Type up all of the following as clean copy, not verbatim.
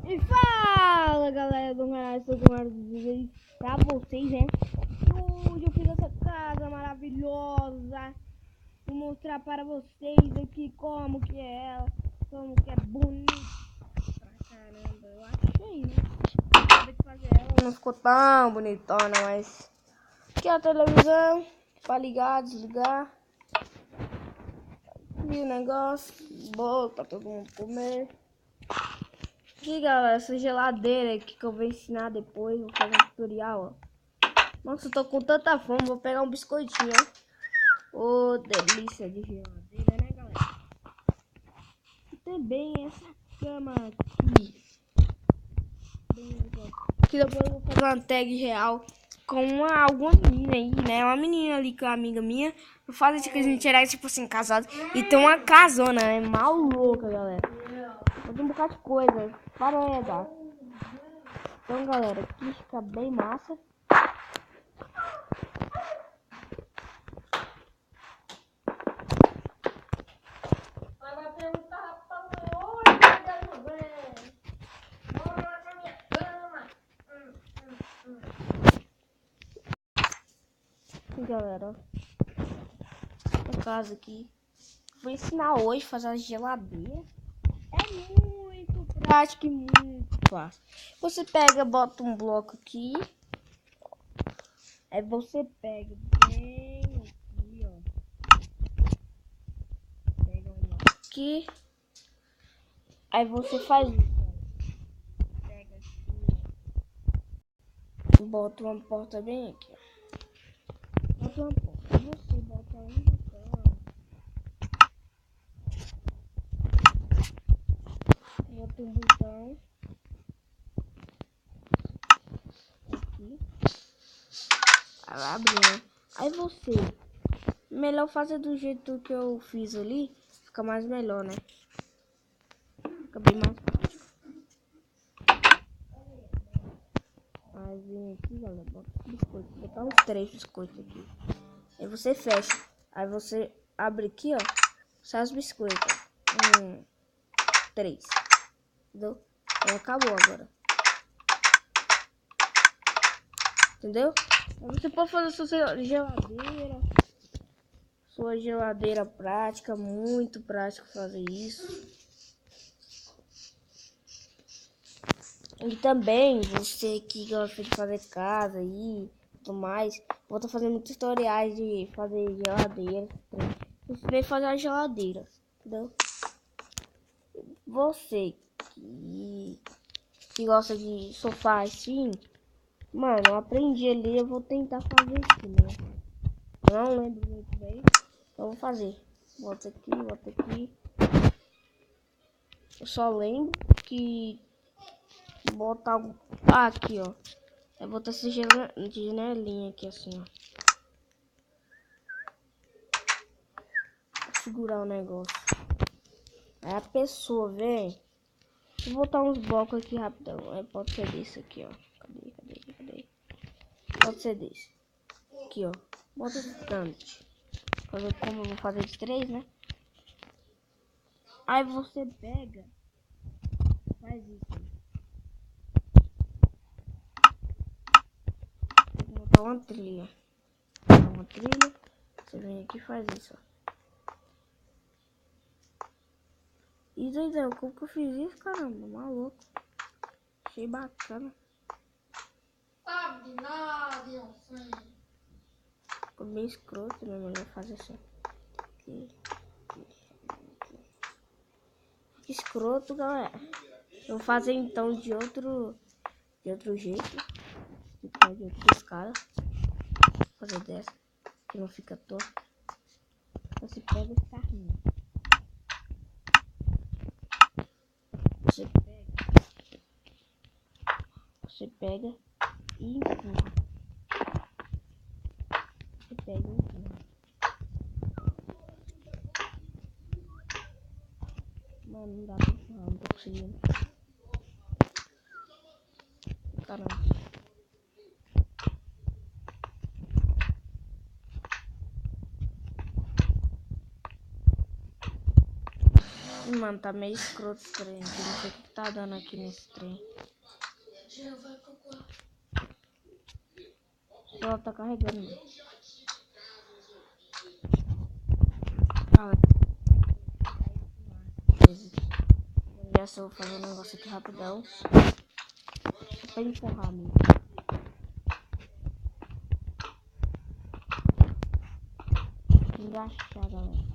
E fala galera do canal, estou com mais vídeos pra vocês, né? E hoje eu fiz essa casa maravilhosa. Vou mostrar para vocês aqui como que é ela, como que é bonita pra caramba. Eu achei, né? Acabei de fazer ela, não ficou tão bonitona, mas aqui é a televisão pra ligar, desligar. E o negócio, bolo pra todo mundo comer. Aqui galera, essa geladeira aqui que eu vou ensinar depois, vou fazer um tutorial, ó. Nossa, eu tô com tanta fome, vou pegar um biscoitinho, ó. Ô, delícia de geladeira, né galera? E também essa cama aqui. Que depois eu vou fazer uma tag real com alguma menina aí, né? Uma menina ali que é uma amiga minha. Eu faço isso que a gente era, tipo assim, casado. E tem uma casona, né? Mal louca, galera. Tem um bocado de coisa. Para aí, dar. Então, galera, aqui fica bem massa. Vai perguntar pra mãe, oi, cadê a mamãe? Vamos lá pra minha cama. E galera, ó. A casa aqui. Vou ensinar hoje a fazer a geladeira. É muito prático e muito fácil. Você pega, bota um bloco aqui. Aí você pega bem aqui, ó. Pega um bloco aqui. Aí você faz isso, ó. Pega aqui. Bota uma porta bem aqui, ó. Bota uma porta. Você bota um botão. Bota um botão. Aqui. Aí abre, né? Aí você. Melhor fazer do jeito que eu fiz ali. Fica mais melhor, né? Fica bem mais prático. Aí vem aqui, galera. Bota os biscoitos. Vou botar uns 3 biscoitos aqui. Aí você fecha. Aí você abre aqui, ó. Sai os biscoitos. 3. Entendeu? Aí acabou agora. Entendeu? Aí você pode fazer sua geladeira. Sua geladeira prática. Muito prático fazer isso. E também, você que gosta de fazer casa e tudo mais, vou estar fazendo muitos tutoriais de fazer geladeira. Você vem fazer a geladeira, entendeu? Você que gosta de sofá assim, mano, eu aprendi ali, eu vou tentar fazer aqui, né? Eu não lembro muito bem, então eu vou fazer. Bota aqui, bota aqui. Eu só lembro que botar aqui, ó. Eu vou botar essa janelinha aqui assim, ó. Vou segurar o negócio. Aí a pessoa vem. Vou botar uns blocos aqui rapidão. Aí pode ser desse aqui, ó. Cadê? Pode ser desse. Aqui, ó. Bota esse tanto. Fazer como eu vou fazer de 3, né? Aí você pega. Faz isso. Vou botar uma trilha. Você vem aqui e faz isso, ó. E doidão, como que eu fiz isso, caramba? Maluco. Achei bacana. Sabe de nada, eu sei. Ficou bem escroto, né? Melhor fazer assim. Aqui. Que escroto, galera. Eu vou fazer então de outro jeito. De outra escala. Vou fazer dessa. Que não fica torto. Você pega esse carrinho. Você pega e empurra. Você pega e empurra. Mano, não dá pra empurrar, não tô conseguindo. Caramba. mano, tá meio escroto esse trem. Não sei o que tá dando aqui nesse trem. Já vai pro quarto. Ela tá carregando, mano. Já só vou fazer um negócio aqui rapidão. Só pra empurrar mesmo. Engaixar, galera.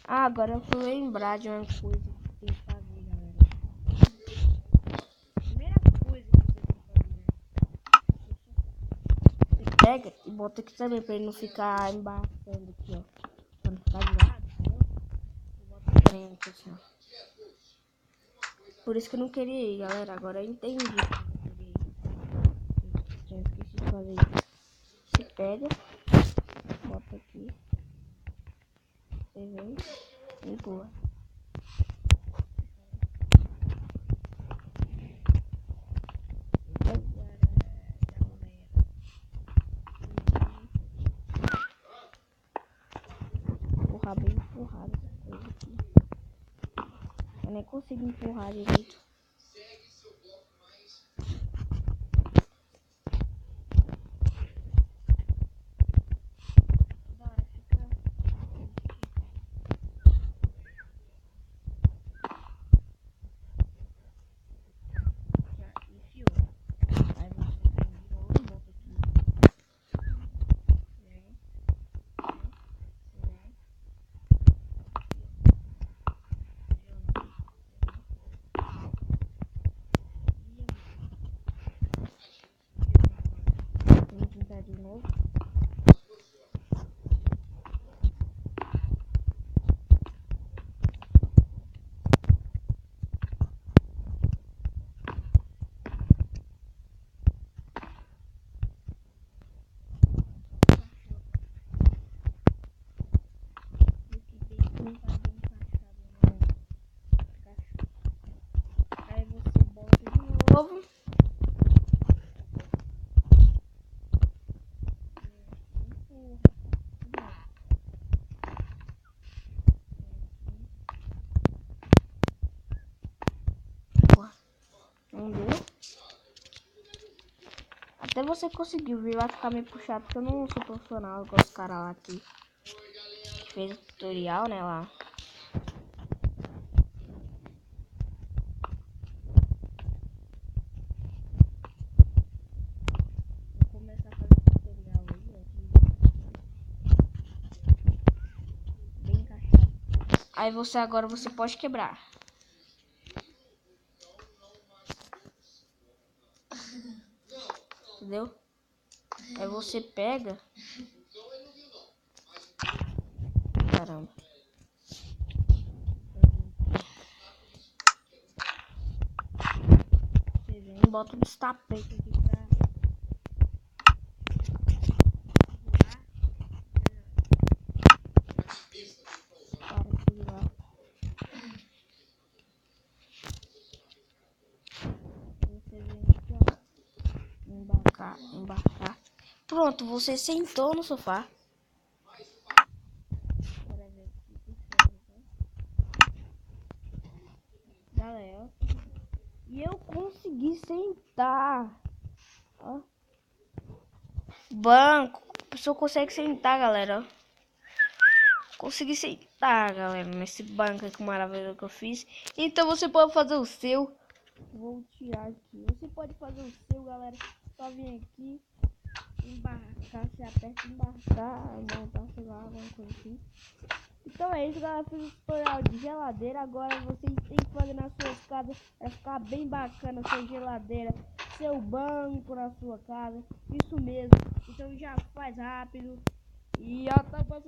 Ah, agora eu fui lembrar de uma coisa que tem que fazer, galera. Primeira coisa que você tem que fazer, você pega e bota aqui também pra ele não ficar embaçando aqui, ó. Pra não ficar de lado, entendeu? Eu boto o trem aqui assim, ó. Por isso que eu não queria ir, galera. Agora eu entendi que eu não queria ir. Eu esqueci de fazer isso. Você pega, bota aqui. Você vem e boa. Empurrar bem empurrado essa coisa aqui. Eu nem consigo empurrar direito. De novo. Aí você bota de novo. Não deu. Até você conseguiu, viu? Vai ficar meio puxado porque eu não sou profissional com os caras lá que fez o tutorial, né, lá. Vou começar a fazer o tutorial aí, bem encaixado. Aí agora você pode quebrar. Entendeu? Aí você pega. Caramba. Você vem e bota um destapete aqui pra... Você vem aqui, ó. Embarcar. Pronto, você sentou no sofá. Galera, e eu consegui sentar. Ó. Banco, a pessoa consegue sentar, galera. Consegui sentar, galera, nesse banco aqui maravilhoso que eu fiz. Então você pode fazer o seu. Vou tirar aqui. Você pode fazer o seu, galera. Só vir aqui, embarcar, você aperta embarcar, montar, sei lá, alguma coisa assim. Então é isso, galera. Fiz um tutorial de geladeira. Agora vocês têm que fazer nas suas casas. Vai ficar bem bacana a sua geladeira, seu banco na sua casa. Isso mesmo. Então já faz rápido. E a tampa